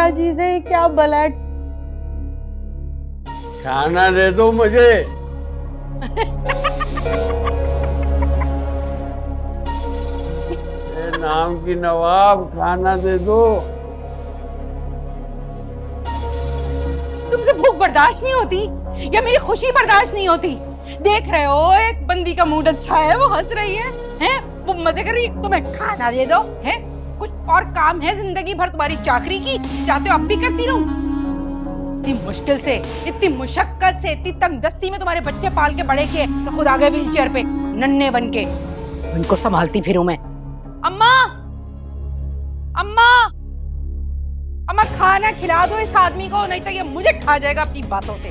क्या चीज है, क्या बला? खाना दे दो मुझे। नाम की नवाब, खाना दे दो। तुमसे भूख बर्दाश्त नहीं होती या मेरी खुशी बर्दाश्त नहीं होती? देख रहे हो एक बंदी का मूड अच्छा है, वो हंस रही है, वो मजे कर रही है, तुम्हें खाना दे दो। है कुछ और काम है जिंदगी भर तुम्हारी चाकरी की? चाहते हो अब भी करती रहूं? इतनी मुश्किल से, इतनी मुशक्कत से, इतनी तंगदस्ती में तुम्हारे बच्चे पाल के बड़े किए तो खुद आ गए व्हीलचेयर पे नन्हे बन के, उनको संभालती फिरूं मैं। अम्मा, अम्मा, अम्मा खाना खिला दो इस आदमी को, नहीं तो ये मुझे खा जाएगा अपनी बातों से।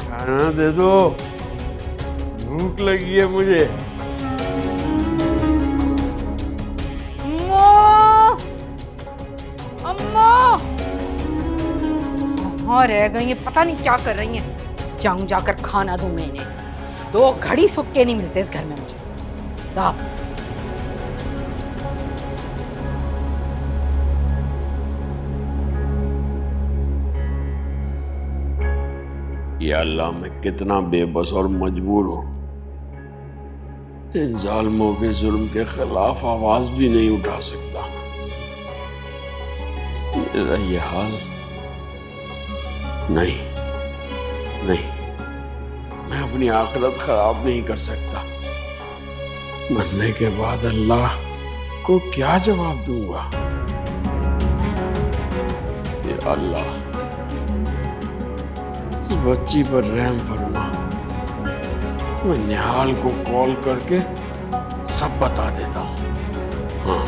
खाना दे दो, भूख लगी है मुझे। अम्मा, कहाँ रह गई है? पता नहीं क्या कर रही हैं। जाऊं जाकर खाना दूं मैं इन्हें। 2 घड़ी सुक्के नहीं मिलते इस घर में मुझे। साफ या अल्लाह, मैं कितना बेबस और मजबूर हूं। इन जालिमों के जुल्म के खिलाफ आवाज भी नहीं उठा सकता। मेरा ये हाल नहीं, मैं अपनी आखिरत खराब नहीं कर सकता। मरने के बाद अल्लाह को क्या जवाब दूंगा? या अल्लाह, इस बच्ची पर रहम फरमा। मैं निहाल को कॉल करके सब बता देता हूँ। हाँ,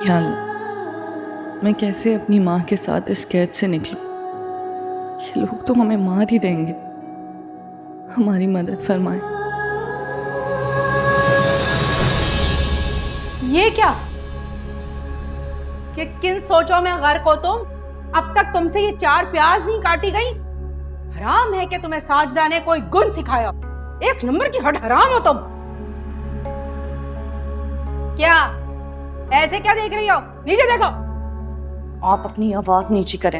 या अल्लाह, मैं कैसे अपनी माँ के साथ इस कैद से निकलूं? ये लोग तो हमें मार ही देंगे। हमारी मदद फरमाए। ये क्या? कि किन सोचों में गर्क हो तुम? अब तक तुमसे ये 4 प्याज नहीं काटी गई? हराम है कि तुम्हें साजदा ने कोई गुण सिखाया। 1 नंबर की हट हराम हो तुम। क्या ऐसे क्या देख रही हो? नीचे देखो। आप अपनी आवाज नीची करें।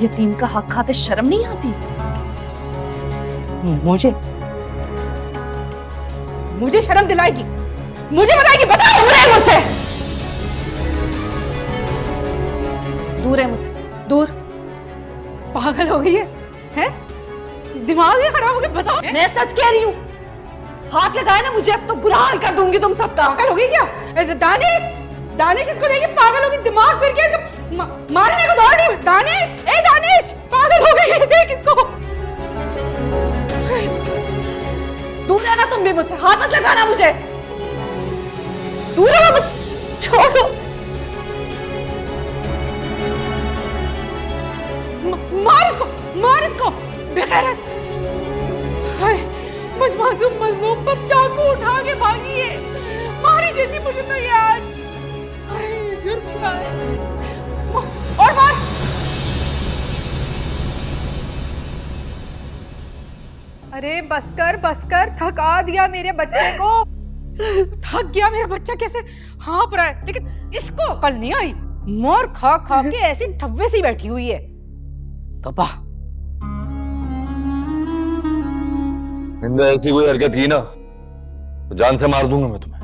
यतीम का हक खाते शर्म नहीं आती? मुझे शर्म दिलाएगी? मुझे बताएगी? बताओ। दूर है मुझसे, दूर है मुझसे, दूर। पागल हो गई है? हैं? दिमाग ही खराब हो गया। बताओ। मैं सच कह रही हूँ। हाथ लगाए ना मुझे, अब तो बुरा हाल कर दूंगी तुम सबका। पागल हो गई क्या? दानिश, दानिश इसको देखिए पागल हो गई, दिमाग फिर गया इसको। मारने को दौड़ रही। दानिश, ए दानिश, पागल हो गई है, देख इसको। दूर रहना तुम भी मुझसे, हाथ मत लगाना मुझे। दूर रहो, छोड़ो। मार इसको बेगैरत। हाय, मुझ मासूम मजलूम पर चाकू उठा के भागी है। मार ही देती मुझे तो यार। हाय, जुर्म का है। और मार। अरे बसकर बसकर, थका दिया मेरे बच्चे को। थक गया मेरा बच्चा, कैसे हाँफ रहा है, लेकिन इसको अकल नहीं आई। मोर खा खा के ऐसी ठव्वे सी बैठी हुई है। तबाह। हिंदा ऐसी कोई हरकत की ना तो जान से मार दूंगा मैं तुम्हें।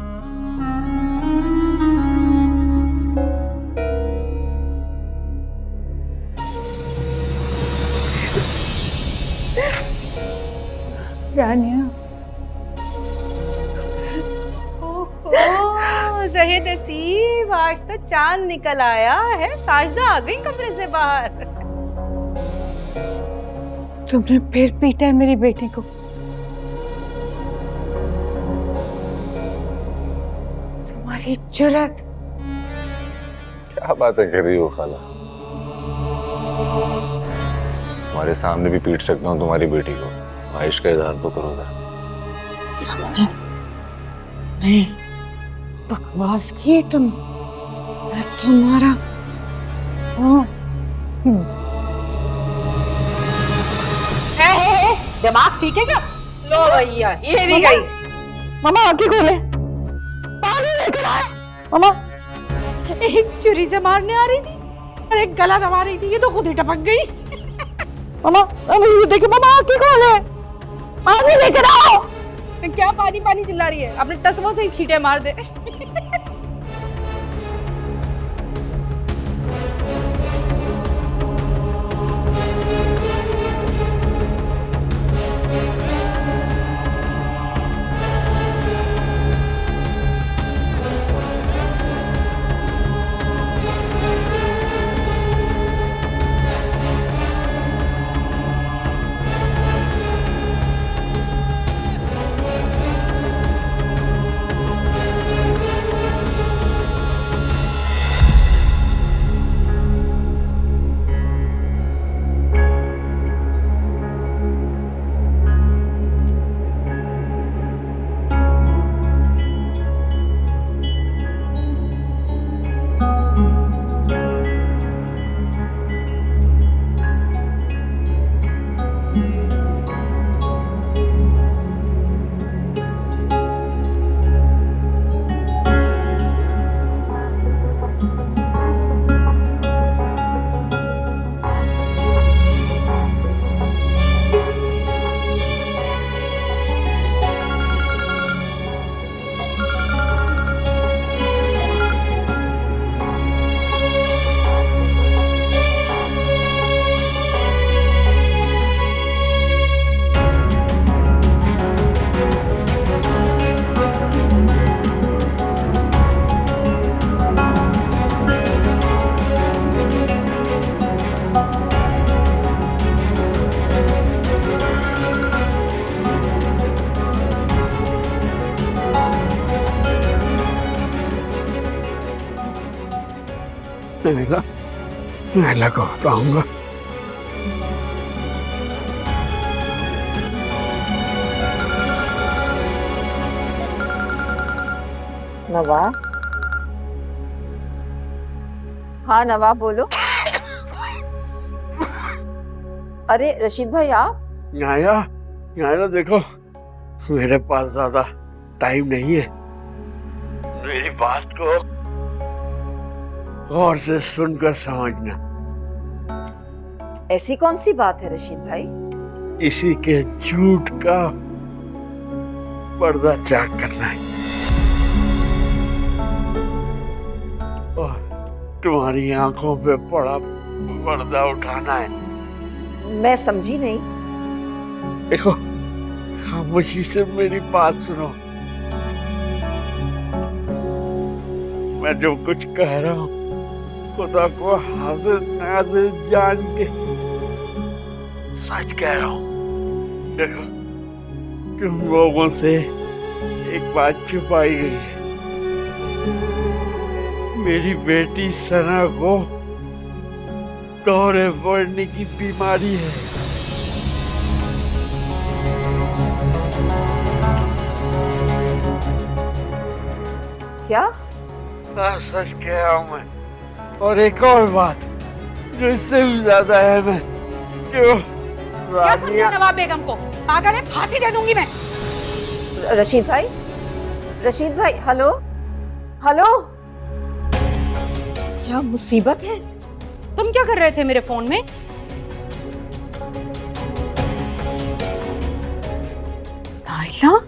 रानिया, ओहो ज़हे नसीब, आज तो चांद निकल आया है। साजदा आ गई कमरे से बाहर। तुमने फिर पीटा है मेरी बेटी को। जुर्रत। क्या बातें कर रही हो खाला? तुम्हारे सामने भी पीट सकता हूँ तुम्हारी बेटी को। आयुष का इजहार तो करो ना। नहीं, बकवास किए तुम। तुम्हारा दिमाग ठीक है क्या? लो भैया, ये भी गई। मामा आंखें खोले, पानी लेकर आए। मामा एक छुरी से मारने आ रही थी और एक गला दबा रही थी, ये तो खुद ही टपक गई। मामा ये देखो, मामा आंखें खोले, पानी लेकर आओ। क्या पानी पानी चिल्ला रही है? अपने टसमों से ही छींटे मार दे। मैं को बताऊंगा। नवाब, हाँ नवाब बोलो। अरे रशीद भाई आप? नायरा देखो, मेरे पास ज्यादा टाइम नहीं है। मेरी बात को गौर से सुनकर समझना। ऐसी कौन सी बात है रशीद भाई? इसी के झूठ का पर्दा चाक करना है और तुम्हारी आंखों पे पड़ा पर्दा उठाना है। मैं समझी नहीं। देखो, खामोशी से मेरी बात सुनो। मैं जो कुछ कह रहा हूँ खुदा को हाजिर नाजिर जान के सच कह रहा हूँ। देखो, तुम लोगों से एक बात छुपाई गई है। मेरी बेटी सना को दौरे बढ़ने की बीमारी है। क्या? हाँ, सच कह रहा हूँ मैं। और एक और बात जो इससे भी ज्यादा अहम है, क्यों क्या समझा नवाब बेगम को? पागल है, फांसी दे दूंगी मैं। रशीद भाई, रशीद भाई, हेलो हेलो, क्या मुसीबत है? तुम क्या कर रहे थे मेरे फोन में? नाइला,